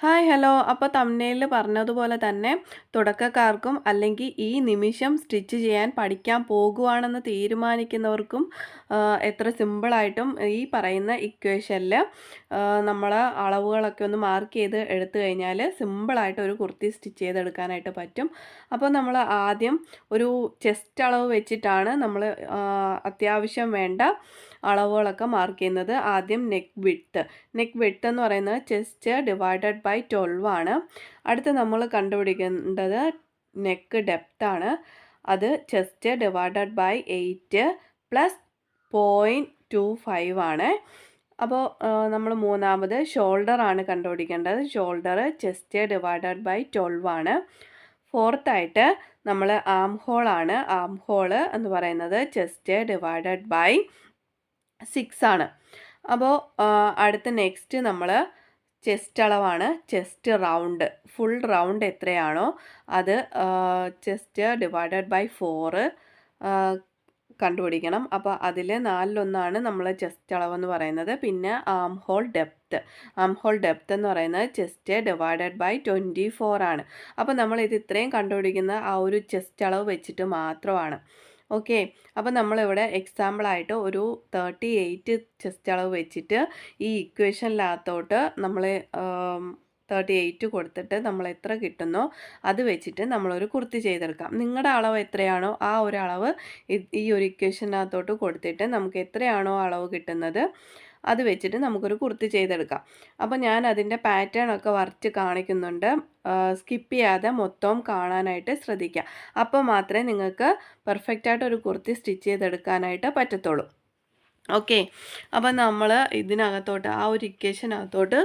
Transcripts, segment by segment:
Hi hello. അപ്പോൾ തംബ്നെയിലിൽ പറഞ്ഞതുപോലെ തന്നെ തുടക്കക്കാർക്കും അല്ലെങ്കിൽ ഈ നിമിഷം സ്റ്റിച്ച് ചെയ്യാൻ പഠിക്കാൻ പോകുവാണെന്ന് തീരുമാനിക്കുന്നവർക്കും എത്ര സിമ്പിളായിട്ടും ഈ പറയുന്ന ഇക്വേഷനിൽ നമ്മൾ അളവുകളൊക്കെ ഒന്ന് മാർക്ക് ചെയ്ത് എടുത്തു കഴിഞ്ഞാൽ സിമ്പിളായിട്ട് ഒരു കുർത്തി സ്റ്റിച്ച് ചെയ്തെടുക്കാനായിട്ട് പറ്റും. അപ്പോൾ നമ്മൾ ആദ്യം ഒരു ചെസ്റ്റ് അളവ് വെച്ചിട്ടാണ് നമ്മൾ അത്യാവശ്യം വേണ്ട അളവുകളൊക്കെ മാർക്ക് ചെയ്യുന്നത്. ആദ്യം നെക്ക് വിഡ്ത്ത് എന്ന് പറയുന്നത് ചെസ്റ്റ് ഡിവൈഡഡ് ബൈ 12 ആണ്. അടുത്ത് നമ്മൾ കണ്ടുപിടിക്കേണ്ടത് നെക്ക് ഡെപ്ത് ആണ്. അത് ചെസ്റ്റ് ഡിവൈഡഡ് ബൈ 8 പ്ലസ് 0.25 ആണ്. അപ്പോൾ നമ്മൾ മൂന്നാമത് ഷോൾഡർ ആണ് കണ്ടുപിടിക്കേണ്ടത്. ഷോൾഡർ ചെസ്റ്റ് ഡിവൈഡഡ് ബൈ 12 ആണ്. ഫോർത്തായിട്ട് നമ്മൾ ആം ഹോൾ ആണ്. ആം ഹോൾ എന്ന് പറയുന്നത് ചെസ്റ്റ് ഡിവൈഡഡ് ബൈ 6 ആണ്. അപ്പോൾ അടുത്ത നെക്സ്റ്റ് നമ്മൾ ചെസ്റ്റ് അളവാണ്. ചെസ്റ്റ് റൗണ്ട് ഫുൾ റൗണ്ട് എത്രയാണോ അത് ചെസ്റ്റ് ഡിവൈഡഡ് ബൈ 4 കണ്ടുപിടിക്കണം. അപ്പോൾ അതിൽ 4/1 നമ്മൾ ചെസ്റ്റ് അളവെന്ന് പറയുന്നത്. പിന്നെ ആം ഹോൾ ഡെപ്ത് എന്ന് പറയുന്നത് ചെസ്റ്റ് ഡിവൈഡഡ് ബൈ 24 ആണ്. അപ്പോൾ നമ്മൾ ഇത് ഇത്രയും കണ്ടുപിടിക്കുന്ന ആ ഒരു ചെസ്റ്റ് അളവ് വെച്ചിട്ട് മാത്രമാണ്. ഓക്കെ. അപ്പോൾ നമ്മളിവിടെ എക്സാമ്പിളായിട്ട് ഒരു 38 ചെസ്റ്റ് അളവ് വെച്ചിട്ട് ഈ ഇക്വേഷനിനകത്തോട്ട് നമ്മൾ 38 കൊടുത്തിട്ട് നമ്മൾ എത്ര കിട്ടുന്നോ അത് വെച്ചിട്ട് നമ്മളൊരു കുർത്തി ചെയ്തെടുക്കാം. നിങ്ങളുടെ അളവ് എത്രയാണോ ആ ഒരു അളവ് ഈ ഒരു ഇക്വേഷനകത്തോട്ട് കൊടുത്തിട്ട് നമുക്ക് എത്രയാണോ അളവ് കിട്ടുന്നത് അത് വെച്ചിട്ട് നമുക്കൊരു കുർത്തി ചെയ്തെടുക്കാം. അപ്പോൾ ഞാൻ അതിൻ്റെ പാറ്റേൺ ഒക്കെ വരച്ച് കാണിക്കുന്നുണ്ട്. സ്കിപ്പ് ചെയ്യാതെ മൊത്തം കാണാനായിട്ട് ശ്രദ്ധിക്കുക. അപ്പോൾ മാത്രമേ നിങ്ങൾക്ക് പെർഫെക്റ്റായിട്ട് ഒരു കുർത്തി സ്റ്റിച്ച് ചെയ്തെടുക്കാനായിട്ട് പറ്റത്തുള്ളൂ. ഓക്കെ. അപ്പം നമ്മൾ ഇതിനകത്തോട്ട് ആ ഒരു ഇക്വേഷനകത്തോട്ട്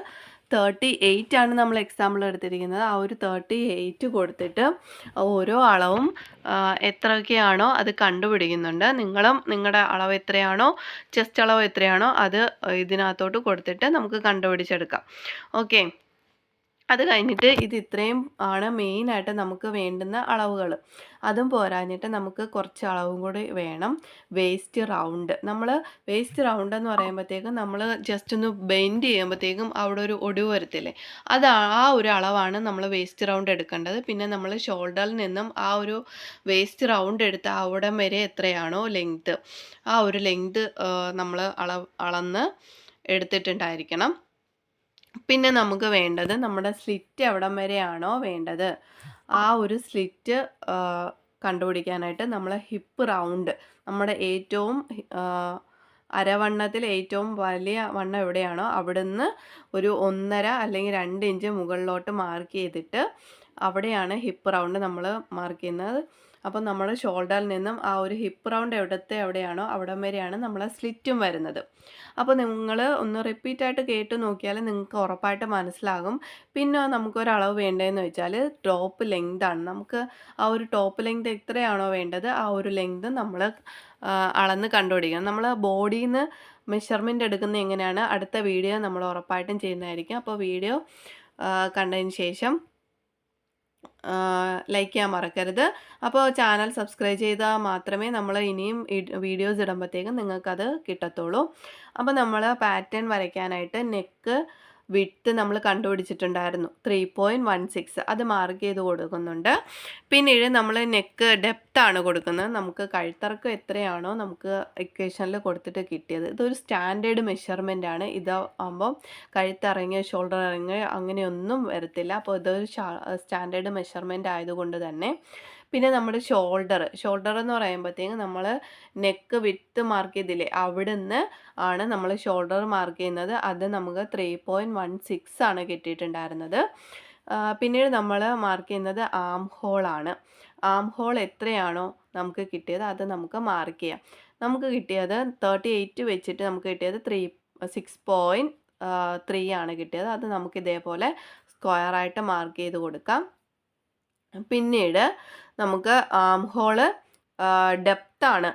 38 ആണ് നമ്മൾ എക്സാമ്പിൾ എടുത്തിരിക്കുന്നത്. ആ ഒരു 38 കൊടുത്തിട്ട് ഓരോ അളവും എത്രയൊക്കെയാണോ അത് കണ്ടുപിടിക്കുന്നുണ്ട്. നിങ്ങളും നിങ്ങളുടെ അളവ് എത്രയാണോ ചെസ്റ്റ് അളവ് എത്രയാണോ അത് ഇതിനകത്തോട്ട് കൊടുത്തിട്ട് നമുക്ക് കണ്ടുപിടിച്ചെടുക്കാം. ഓക്കെ. അത് കഴിഞ്ഞിട്ട് ഇത് ഇത്രയും ആണ് മെയിനായിട്ട് നമുക്ക് വേണ്ടുന്ന അളവുകൾ. അതും പോരാഞ്ഞിട്ട് നമുക്ക് കുറച്ച് അളവും കൂടി വേണം. Waste round. നമ്മൾ വേസ്റ്റ് റൗണ്ട് എന്ന് പറയുമ്പോഴത്തേക്കും നമ്മൾ ജസ്റ്റ് ഒന്ന് ബെൻഡ് ചെയ്യുമ്പോഴത്തേക്കും അവിടെ ഒരു ഒടിവ് വരത്തില്ലേ, അത് ആ ഒരു അളവാണ് നമ്മൾ വേസ്റ്റ് റൗണ്ട് എടുക്കേണ്ടത്. പിന്നെ നമ്മൾ ഷോൾഡറിൽ നിന്നും ആ ഒരു വേസ്റ്റ് റൗണ്ട് എടുത്ത് അവിടം വരെ എത്രയാണോ ലെങ്ത്ത് ആ ഒരു ലെങ്ത്ത് നമ്മൾ അളന്ന് എടുത്തിട്ടുണ്ടായിരിക്കണം. പിന്നെ നമുക്ക് വേണ്ടത് നമ്മുടെ സ്ലിറ്റ് എവിടം വരെയാണോ വേണ്ടത് ആ ഒരു സ്ലിറ്റ് കണ്ടുപിടിക്കാനായിട്ട് നമ്മൾ ഹിപ്പ് റൗണ്ട് നമ്മുടെ ഏറ്റവും അരവണ്ണത്തിൽ ഏറ്റവും വലിയ വണ്ണം എവിടെയാണോ അവിടുന്ന് ഒരു 1.5 അല്ലെങ്കിൽ 2 ഇഞ്ച് മുകളിലോട്ട് മാർക്ക് ചെയ്തിട്ട് അവിടെയാണ് ഹിപ്പ് റൗണ്ട് നമ്മൾ മാർക്ക് ചെയ്യുന്നത്. അപ്പം നമ്മൾ ഷോൾഡറിൽ നിന്നും ആ ഒരു ഹിപ്പ് റൗണ്ട് എവിടെയാണോ അവിടം വരെയാണ് നമ്മളെ സ്ലിറ്റും വരുന്നത്. അപ്പോൾ നിങ്ങൾ ഒന്ന് റിപ്പീറ്റായിട്ട് കേട്ട് നോക്കിയാൽ നിങ്ങൾക്ക് ഉറപ്പായിട്ട് മനസ്സിലാകും. പിന്നെ നമുക്കൊരളവ് വേണ്ടതെന്ന് വെച്ചാൽ ടോപ്പ് ലെങ്താണ്. നമുക്ക് ആ ഒരു ടോപ്പ് ലെങ്ത് എത്രയാണോ വേണ്ടത് ആ ഒരു ലെങ്ത് നമ്മൾ അളന്ന് കണ്ടുപിടിക്കണം. നമ്മൾ ബോഡിയിൽ നിന്ന് മെഷർമെൻ്റ് എടുക്കുന്നത് എങ്ങനെയാണ് അടുത്ത വീഡിയോ നമ്മൾ ഉറപ്പായിട്ടും ചെയ്യുന്നതായിരിക്കും. അപ്പോൾ വീഡിയോ കണ്ടതിന് ശേഷം ലൈക്ക് ചെയ്യാൻ മറക്കരുത്. അപ്പോൾ ചാനൽ സബ്സ്ക്രൈബ് ചെയ്താൽ മാത്രമേ നമ്മൾ ഇനിയും വീഡിയോസ് ഇടുമ്പോഴത്തേക്കും നിങ്ങൾക്കത് കിട്ടത്തുള്ളൂ. അപ്പോൾ നമ്മൾ പാറ്റേൺ വരയ്ക്കാനായിട്ട് നെക്ക് വിഡ്ത്ത് നമ്മൾ കണ്ടുപിടിച്ചിട്ടുണ്ടായിരുന്നു 3.16. അത് മാർക്ക് ചെയ്ത് കൊടുക്കുന്നുണ്ട്. പിന്നീട് നമ്മൾ നെക്ക് ഡെപ്താണ് കൊടുക്കുന്നത്. നമുക്ക് കഴുത്തിറക്കം എത്രയാണോ നമുക്ക് ഇക്വേഷനിൽ കൊടുത്തിട്ട് കിട്ടിയത്. ഇതൊരു സ്റ്റാൻഡേർഡ് മെഷർമെൻ്റ് ആണ്. ഇതാകുമ്പോൾ കഴുത്തിറങ്ങിയ ഷോൾഡർ ഇറങ്ങിയ അങ്ങനെയൊന്നും വരത്തില്ല. അപ്പോൾ ഇതൊരു സ്റ്റാൻഡേർഡ് മെഷർമെൻ്റ് ആയതുകൊണ്ട് തന്നെ. പിന്നെ നമ്മുടെ ഷോൾഡർ എന്ന് പറയുമ്പോഴത്തേക്കും നമ്മൾ നെക്ക് വിഡ്ത്ത് മാർക്ക് ചെയ്തില്ലേ അവിടുന്ന് ആണ് നമ്മൾ ഷോൾഡർ മാർക്ക് ചെയ്യുന്നത്. അത് നമുക്ക് 3.16 ആണ് കിട്ടിയിട്ടുണ്ടായിരുന്നത്. പിന്നീട് നമ്മൾ മാർക്ക് ചെയ്യുന്നത് ആം ഹോളാണ്. ആം ഹോൾ എത്രയാണോ നമുക്ക് കിട്ടിയത് അത് നമുക്ക് മാർക്ക് ചെയ്യാം. നമുക്ക് കിട്ടിയത് 38 വെച്ചിട്ട് നമുക്ക് കിട്ടിയത് 6.3 ആണ് കിട്ടിയത്. അത് നമുക്ക് ഇതേപോലെ സ്ക്വയറായിട്ട് മാർക്ക് ചെയ്ത് കൊടുക്കാം. പിന്നീട് നമുക്ക് ആം ഹോള് ഡെപ്താണ്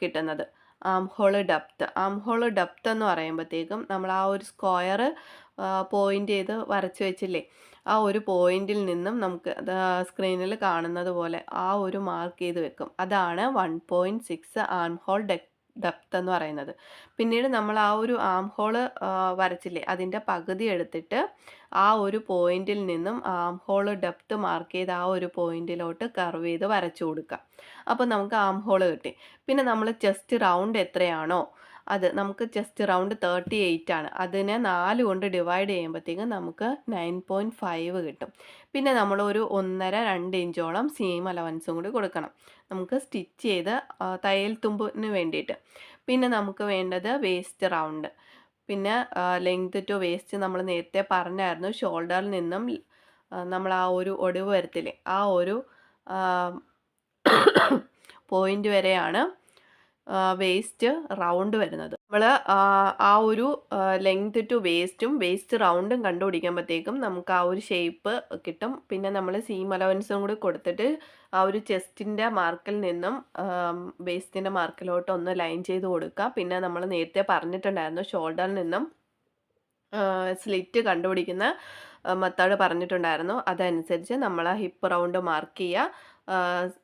കിട്ടുന്നത്. ആം ഹോള് ഡെപ്ത് എന്ന് പറയുമ്പോഴത്തേക്കും നമ്മൾ ആ ഒരു സ്ക്വയർ പോയിൻ്റ് ചെയ്ത് വരച്ച് വെച്ചില്ലേ ആ ഒരു പോയിന്റിൽ നിന്നും നമുക്ക് സ്ക്രീനിൽ കാണുന്നത് പോലെ ആ ഒരു മാർക്ക് ചെയ്ത് വെക്കും. അതാണ് 1.6 ആം ഹോൾ ഡെപ്ത് എന്ന് പറയുന്നത്. പിന്നീട് നമ്മൾ ആ ഒരു ആം ഹോൾ വരച്ചില്ലേ, അതിൻ്റെ പകുതി എടുത്തിട്ട് ആ ഒരു പോയിന്റിൽ നിന്നും ആം ഹോൾ ഡെപ്ത് മാർക്ക് ചെയ്ത് ആ ഒരു പോയിന്റിലോട്ട് കർവ് ചെയ്ത് വരച്ചു കൊടുക്കുക. അപ്പോൾ നമുക്ക് ആം ഹോൾ കിട്ടി. പിന്നെ നമ്മൾ ചെസ്റ്റ് റൗണ്ട് എത്രയാണോ അത് നമുക്ക് ചെസ്റ്റ് റൗണ്ട് 38 ആണ്. അതിനെ 4 കൊണ്ട് ഡിവൈഡ് ചെയ്യുമ്പോഴത്തേക്കും നമുക്ക് 9.5 കിട്ടും. പിന്നെ നമ്മൾ ഒരു 1.5-2 ഇഞ്ചോളം സീം അലവൻസും കൂടി കൊടുക്കണം, നമുക്ക് സ്റ്റിച്ച് ചെയ്ത് തയ്യൽ തുമ്പിന് വേണ്ടിയിട്ട്. പിന്നെ നമുക്ക് വേണ്ടത് വേസ്റ്റ് റൗണ്ട്. പിന്നെ ലെങ്ത് ടു വേസ്റ്റ് നമ്മൾ നേരത്തെ പറഞ്ഞായിരുന്നു. ഷോൾഡറിൽ നിന്നും നമ്മൾ ആ ഒരു ഒടിവ് വരത്തില്ലേ, ആ ഒരു പോയിന്റ് വരെയാണ് വേസ്റ്റ് റൗണ്ട് വരുന്നത്. നമ്മൾ ആ ഒരു ലെങ്ത് ടു വേസ്റ്റും വേസ്റ്റ് റൗണ്ടും കണ്ടുപിടിക്കുമ്പോഴത്തേക്കും നമുക്ക് ആ ഒരു ഷേപ്പ് കിട്ടും. പിന്നെ നമ്മൾ സീം അലവൻസും കൂടി കൊടുത്തിട്ട് ആ ഒരു ചെസ്റ്റിൻ്റെ മാർക്കിൽ നിന്നും വേസ്റ്റിൻ്റെ മാർക്കിലോട്ട് ഒന്ന് ലൈൻ ചെയ്ത് കൊടുക്കുക. പിന്നെ നമ്മൾ നേരത്തെ പറഞ്ഞിട്ടുണ്ടായിരുന്നു ഷോൾഡറിൽ നിന്നും സ്ലിറ്റ് കണ്ടുപിടിക്കുന്ന മെത്തേഡ് പറഞ്ഞിട്ടുണ്ടായിരുന്നു. അതനുസരിച്ച് നമ്മൾ ഹിപ്പ് റൗണ്ട് മാർക്ക് ചെയ്യുക.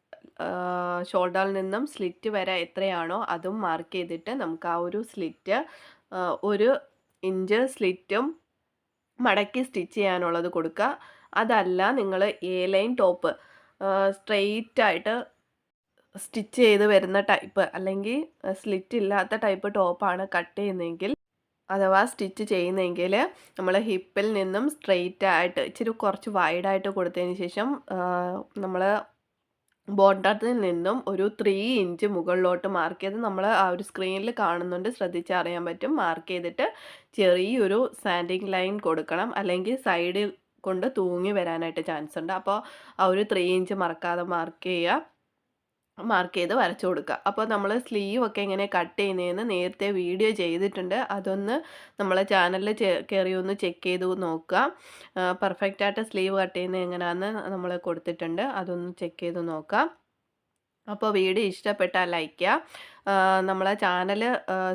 ഷോൾഡറിൽ നിന്നും സ്ലിറ്റ് വരെ എത്രയാണോ അതും മാർക്ക് ചെയ്തിട്ട് നമുക്ക് ആ ഒരു സ്ലിറ്റ് 1 ഇഞ്ച് സ്ലിറ്റും മടക്കി സ്റ്റിച്ച് ചെയ്യാനുള്ളത് കൊടുക്കുക. അതല്ല നിങ്ങൾ എ ലൈൻ ടോപ്പ് സ്ട്രെയിറ്റ് ആയിട്ട് സ്റ്റിച്ച് ചെയ്ത് വരുന്ന ടൈപ്പ്, അല്ലെങ്കിൽ സ്ലിറ്റ് ഇല്ലാത്ത ടൈപ്പ് ടോപ്പാണ് കട്ട് ചെയ്യുന്നതെങ്കിൽ അഥവാ സ്റ്റിച്ച് ചെയ്യുന്നെങ്കിൽ നമ്മൾ ഹിപ്പിൽ നിന്നും സ്ട്രെയിറ്റ് ആയിട്ട് ഇച്ചിരി കുറച്ച് വൈഡായിട്ട് കൊടുത്തതിന് ശേഷം നമ്മൾ ബോട്ടത്തിൽ നിന്നും ഒരു 3 ഇഞ്ച് മുകളിലോട്ട് മാർക്ക് ചെയ്ത് നമ്മൾ ആ ഒരു സ്ക്രീനിൽ കാണുന്നുണ്ട്, ശ്രദ്ധിച്ചറിയാൻ പറ്റും. മാർക്ക് ചെയ്തിട്ട് ചെറിയൊരു സാൻഡിങ് ലൈൻ കൊടുക്കണം, അല്ലെങ്കിൽ സൈഡ് കൊണ്ട് തൂങ്ങി വരാനായിട്ട് ചാൻസ് ഉണ്ട്. അപ്പോൾ ആ ഒരു 3 ഇഞ്ച് മറക്കാതെ മാർക്ക് ചെയ്ത് വരച്ചു കൊടുക്കുക. അപ്പോൾ നമ്മൾ സ്ലീവ് ഒക്കെ എങ്ങനെ കട്ട് ചെയ്യുന്നതെന്ന് നേരത്തെ വീഡിയോ ചെയ്തിട്ടുണ്ട്. അതൊന്ന് നമ്മളെ ചാനലിൽ കയറി ഒന്ന് ചെക്ക് ചെയ്ത് നോക്കുക. പെർഫെക്റ്റായിട്ട് സ്ലീവ് കട്ട് ചെയ്യുന്നത് എങ്ങനെയാണെന്ന് നമ്മൾ കൊടുത്തിട്ടുണ്ട്, അതൊന്ന് ചെക്ക് ചെയ്ത് നോക്കുക. അപ്പോൾ വീഡിയോ ഇഷ്ടപ്പെട്ടാൽ ലൈക്ക് ചെയ്യുക. നമ്മളെ ചാനൽ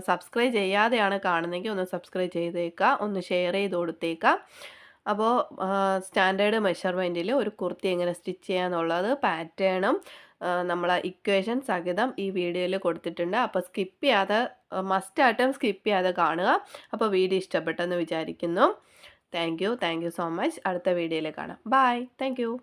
സബ്സ്ക്രൈബ് ചെയ്യാതെയാണ് കാണുന്നതെങ്കിൽ ഒന്ന് സബ്സ്ക്രൈബ് ചെയ്തേക്കുക, ഒന്ന് ഷെയർ ചെയ്ത് കൊടുത്തേക്കുക. അപ്പോൾ സ്റ്റാൻഡേർഡ് മെഷർമെൻറ്റിൽ ഒരു കുർത്തി എങ്ങനെ സ്റ്റിച്ച് ചെയ്യാന്നുള്ളത് പാറ്റേണും നമ്മൾ ഇക്വേഷൻ സഹിതം ഈ വീഡിയോയിൽ കൊടുത്തിട്ടുണ്ട്. അപ്പോൾ സ്കിപ്പ് ചെയ്യാതെ, മസ്റ്റായിട്ടും സ്കിപ്പ് ചെയ്യാതെ കാണുക. അപ്പോൾ വീഡിയോ ഇഷ്ടപ്പെട്ടെന്ന് വിചാരിക്കുന്നു. Thank you so much. അടുത്ത വീഡിയോയിൽ കാണാം. ബൈ. Thank you.